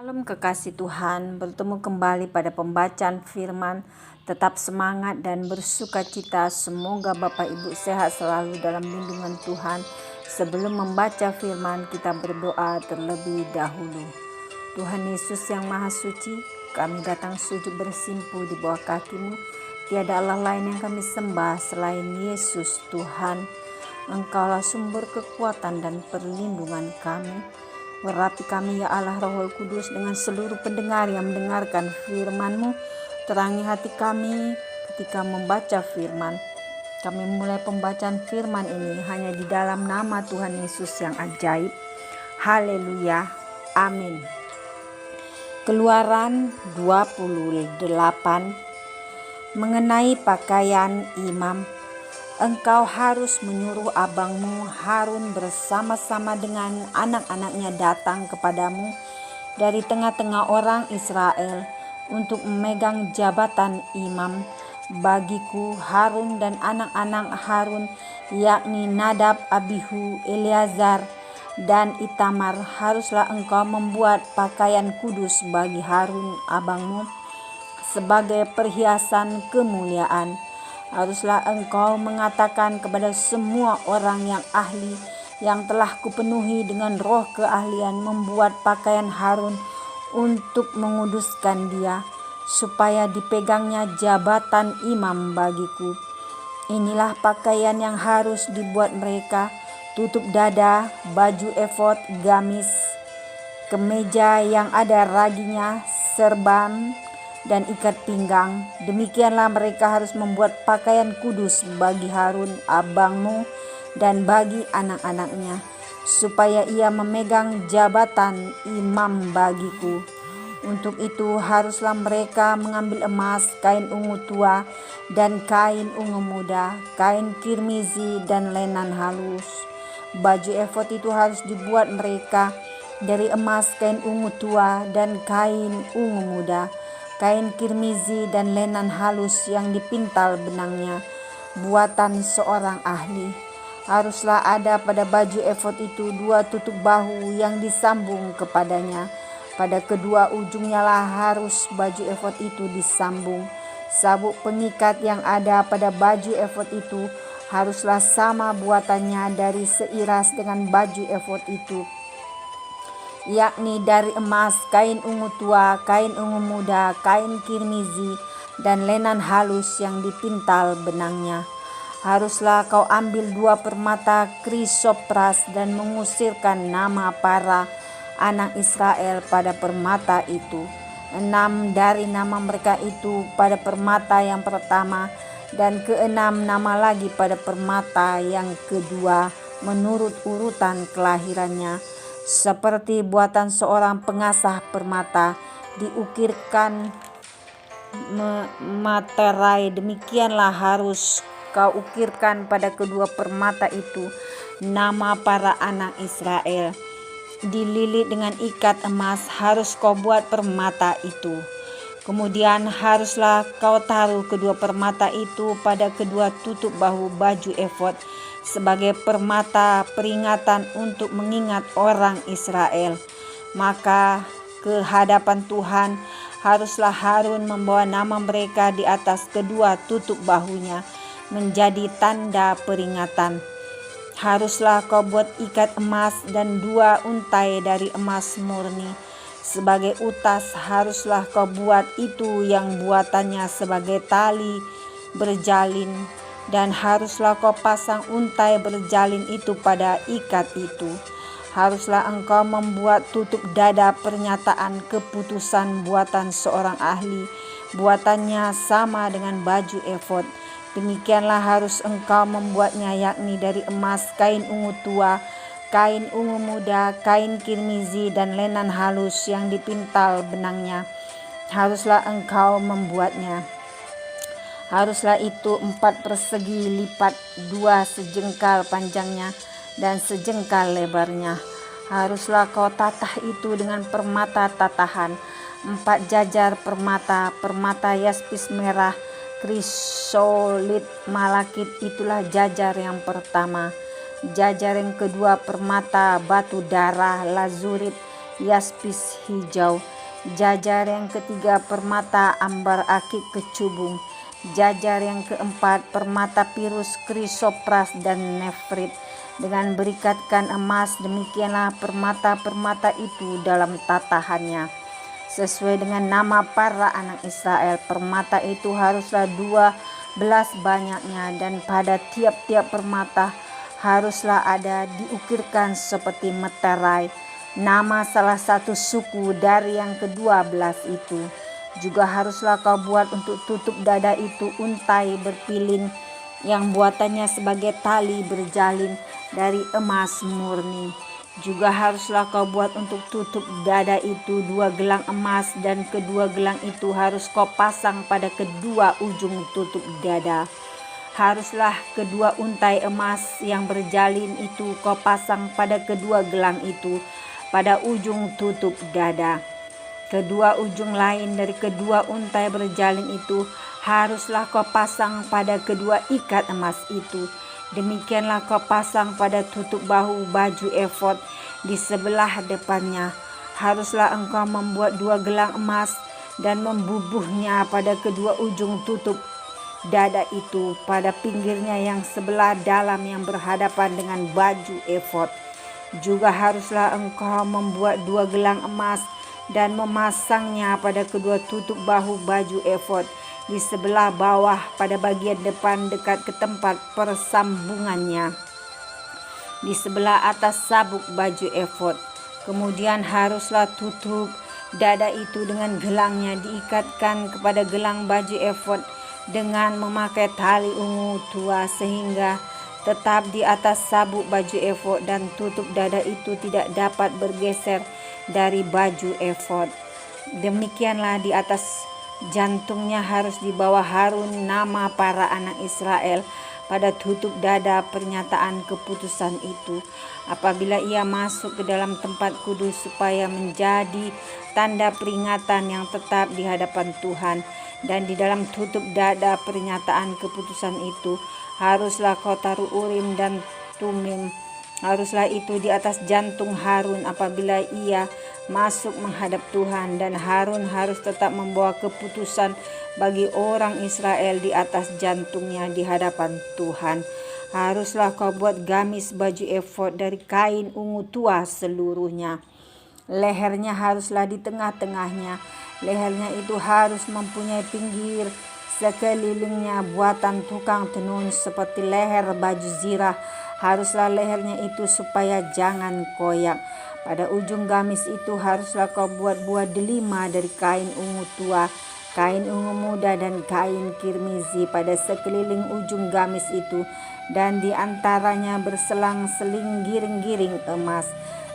Salam kekasih Tuhan, bertemu kembali pada pembacaan firman. Tetap semangat dan bersuka cita. Semoga Bapak Ibu sehat selalu dalam lindungan Tuhan. Sebelum membaca firman, kita berdoa terlebih dahulu. Tuhan Yesus yang Maha Suci, kami datang sujud bersimpu di bawah kaki-Mu. Tiada Allah lain yang kami sembah selain Yesus Tuhan. Engkaulah sumber kekuatan dan perlindungan kami. Berarti kami ya Allah Roh Kudus dengan seluruh pendengar yang mendengarkan firman-Mu. Terangi hati kami ketika membaca firman. Kami mulai pembacaan firman ini hanya di dalam nama Tuhan Yesus yang ajaib. Haleluya. Amin. Keluaran 28 mengenai pakaian imam. Engkau harus menyuruh abangmu Harun bersama-sama dengan anak-anaknya datang kepadamu dari tengah-tengah orang Israel untuk memegang jabatan imam bagiku. Harun dan anak-anak Harun, yakni Nadab, Abihu, Eleazar, dan Itamar. Haruslah engkau membuat pakaian kudus bagi Harun abangmu sebagai perhiasan kemuliaan. Haruslah engkau mengatakan kepada semua orang yang ahli yang telah kupenuhi dengan roh keahlian membuat pakaian Harun untuk menguduskan dia, supaya dipegangnya jabatan imam bagiku. Inilah pakaian yang harus dibuat mereka: tutup dada, baju efod, gamis, kemeja yang ada raginya, serban, dan ikat pinggang. Demikianlah mereka harus membuat pakaian kudus bagi Harun abangmu dan bagi anak-anaknya, supaya ia memegang jabatan imam bagiku. Untuk itu haruslah mereka mengambil emas, kain ungu tua, dan kain ungu muda, kain kirmizi, dan lenan halus. Baju efod itu harus dibuat mereka dari emas, kain ungu tua, dan kain ungu muda, kain kirmizi, dan lenan halus yang dipintal benangnya, buatan seorang ahli. Haruslah ada pada baju efod itu 2 tutup bahu yang disambung kepadanya. Pada kedua ujungnya lah harus baju efod itu disambung. Sabuk pengikat yang ada pada baju efod itu haruslah sama buatannya dari seiras dengan baju efod itu, yakni dari emas, kain ungu tua, kain ungu muda, kain kirmizi, dan lenan halus yang dipintal benangnya. Haruslah kau ambil 2 permata krisopras dan mengusirkan nama para anak Israel pada permata itu. 6 dari nama mereka itu pada permata yang pertama, dan ke-6 nama lagi pada permata yang kedua, menurut urutan kelahirannya, seperti buatan seorang pengasah permata, diukirkan materai. Demikianlah harus kau ukirkan pada kedua permata itu nama para anak Israel. Dililit dengan ikat emas harus kau buat permata itu. Kemudian haruslah kau taruh kedua permata itu pada kedua tutup bahu baju efod sebagai permata peringatan untuk mengingat orang Israel. Maka ke hadapan Tuhan haruslah Harun membawa nama mereka di atas kedua tutup bahunya menjadi tanda peringatan. Haruslah kau buat ikat emas dan 2 untai dari emas murni sebagai utas. Haruslah kau buat itu yang buatannya sebagai tali berjalin, dan haruslah kau pasang untai berjalin itu pada ikat itu. Haruslah engkau membuat tutup dada pernyataan keputusan buatan seorang ahli, buatannya sama dengan baju efod. Demikianlah harus engkau membuatnya, yakni dari emas, kain ungu tua, kain ungu muda, kain kirmizi, dan lenan halus yang dipintal benangnya. Haruslah engkau membuatnya. Haruslah itu 4 persegi lipat, 2 sejengkal panjangnya dan sejengkal lebarnya. Haruslah kau tatah itu dengan permata tatahan, 4 jajar permata, permata yaspis merah, krisolit, malakit. Itulah jajar yang pertama. Jajar yang kedua permata batu darah, lazurit, yaspis hijau. Jajar yang ketiga permata ambar akik kecubung. Jajar yang keempat permata pirus krisopras dan nefrit dengan berikatkan emas. Demikianlah permata-permata itu dalam tatahannya sesuai dengan nama para anak Israel. Permata itu haruslah 12 banyaknya, dan pada tiap-tiap permata haruslah ada diukirkan seperti meterai nama salah satu suku dari yang ke-12 itu. Juga haruslah kau buat untuk tutup dada itu untai berpilin yang buatannya sebagai tali berjalin dari emas murni. Juga haruslah kau buat untuk tutup dada itu 2 gelang emas, dan kedua gelang itu harus kau pasang pada kedua ujung tutup dada. Haruslah kedua untai emas yang berjalin itu kau pasang pada kedua gelang itu pada ujung tutup dada. Kedua ujung lain dari kedua untai berjalin itu haruslah kau pasang pada kedua ikat emas itu. Demikianlah kau pasang pada tutup bahu baju efod di sebelah depannya. Haruslah engkau membuat 2 gelang emas dan membubuhnya pada kedua ujung tutup dada itu pada pinggirnya yang sebelah dalam yang berhadapan dengan baju efod. Juga haruslah engkau membuat 2 gelang emas dan memasangnya pada kedua tutup bahu baju efod di sebelah bawah pada bagian depan dekat ke tempat persambungannya di sebelah atas sabuk baju efod. Kemudian haruslah tutup dada itu dengan gelangnya diikatkan kepada gelang baju efod dengan memakai tali ungu tua sehingga tetap di atas sabuk baju efod, dan tutup dada itu tidak dapat bergeser dari baju efod. Demikianlah di atas jantungnya harus dibawa Harun nama para anak Israel pada tutup dada pernyataan keputusan itu apabila ia masuk ke dalam tempat kudus, supaya menjadi tanda peringatan yang tetap di hadapan Tuhan. Dan di dalam tutup dada pernyataan keputusan itu haruslah kau taruh Urim dan Tumim. Haruslah itu di atas jantung Harun apabila ia masuk menghadap Tuhan, dan Harun harus tetap membawa keputusan bagi orang Israel di atas jantungnya di hadapan Tuhan. Haruslah kau buat gamis baju efod dari kain ungu tua seluruhnya. Lehernya haruslah di tengah-tengahnya. Lehernya itu harus mempunyai pinggir sekelilingnya buatan tukang tenun seperti leher baju zirah. Haruslah lehernya itu supaya jangan koyak. Pada ujung gamis itu haruslah kau buat buah delima dari kain ungu tua, kain ungu muda, dan kain kirmizi pada sekeliling ujung gamis itu, dan di antaranya berselang-seling giring-giring emas,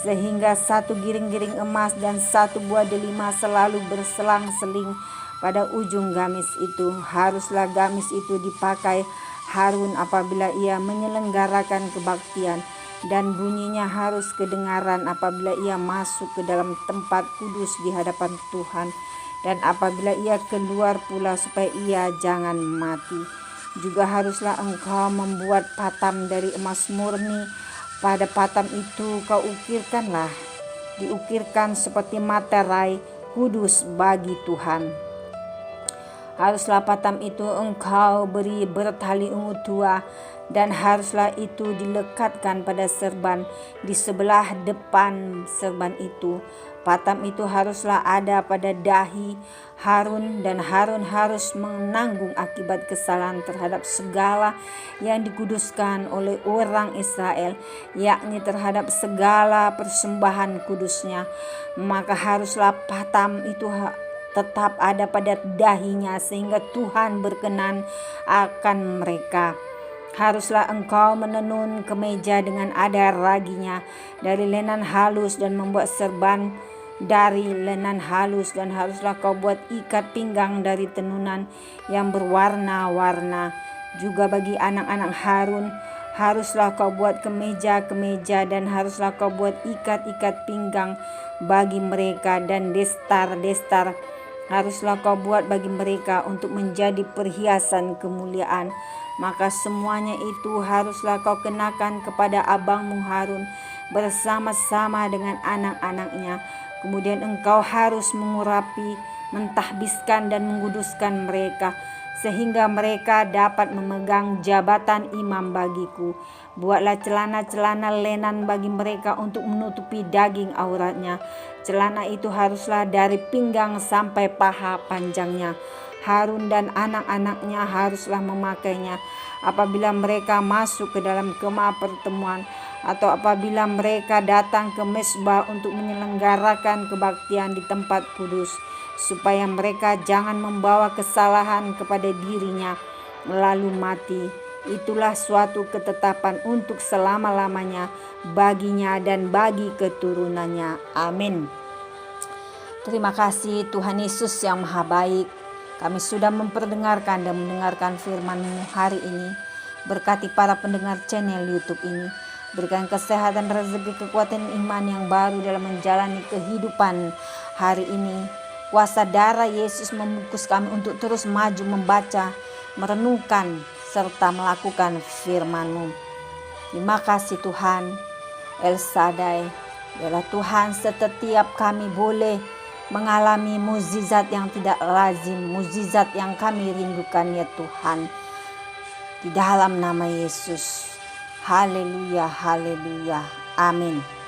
sehingga 1 giring-giring emas dan 1 buah delima selalu berselang-seling pada ujung gamis itu. Haruslah gamis itu dipakai Harun apabila ia menyelenggarakan kebaktian, dan bunyinya harus kedengaran apabila ia masuk ke dalam tempat kudus di hadapan Tuhan, dan apabila ia keluar pula, supaya ia jangan mati. Juga haruslah engkau membuat patam dari emas murni. Pada patam itu kau diukirkan seperti materai kudus bagi Tuhan. Haruslah patam itu engkau beri bertali ungu tua, dan haruslah itu dilekatkan pada serban di sebelah depan serban itu. Patam itu haruslah ada pada dahi Harun, dan Harun harus menanggung akibat kesalahan terhadap segala yang dikuduskan oleh orang Israel, yakni terhadap segala persembahan kudusnya. Maka haruslah patam itu tetap ada pada dahinya sehingga Tuhan berkenan akan mereka. Haruslah engkau menenun kemeja dengan ada raginya dari lenan halus dan membuat serban dari lenan halus, dan haruslah kau buat ikat pinggang dari tenunan yang berwarna-warna. Juga bagi anak-anak Harun haruslah kau buat kemeja-kemeja, dan haruslah kau buat ikat-ikat pinggang bagi mereka, dan destar-destar haruslah kau buat bagi mereka untuk menjadi perhiasan kemuliaan. maka semuanya itu haruslah kau kenakan kepada abangmu Harun bersama-sama dengan anak-anaknya. Kemudian engkau harus mengurapi, mentahbiskan dan menguduskan mereka, sehingga mereka dapat memegang jabatan imam bagiku. Buatlah celana-celana lenan bagi mereka untuk menutupi daging auratnya. Celana itu haruslah dari pinggang sampai paha panjangnya. Harun dan anak-anaknya haruslah memakainya apabila mereka masuk ke dalam kemah pertemuan, atau apabila mereka datang ke mezbah untuk menyelenggarakan kebaktian di tempat kudus, supaya mereka jangan membawa kesalahan kepada dirinya lalu mati. Itulah suatu ketetapan untuk selama-lamanya baginya dan bagi keturunannya. Amin. Terima kasih Tuhan Yesus yang Maha Baik. Kami sudah memperdengarkan dan mendengarkan firman-Mu hari ini. Berkati para pendengar channel YouTube ini. Berikan kesehatan, rezeki, kekuatan iman yang baru dalam menjalani kehidupan hari ini. Kuasa darah Yesus membungkus kami untuk terus maju membaca, merenungkan, serta melakukan firman-Mu. Terima kasih Tuhan. El Shaddai, biarlah Tuhan setiap kami boleh mengalami mukjizat yang tidak lazim, mukjizat yang kami rindukan ya Tuhan. Di dalam nama Yesus. Haleluya, haleluya. Amin.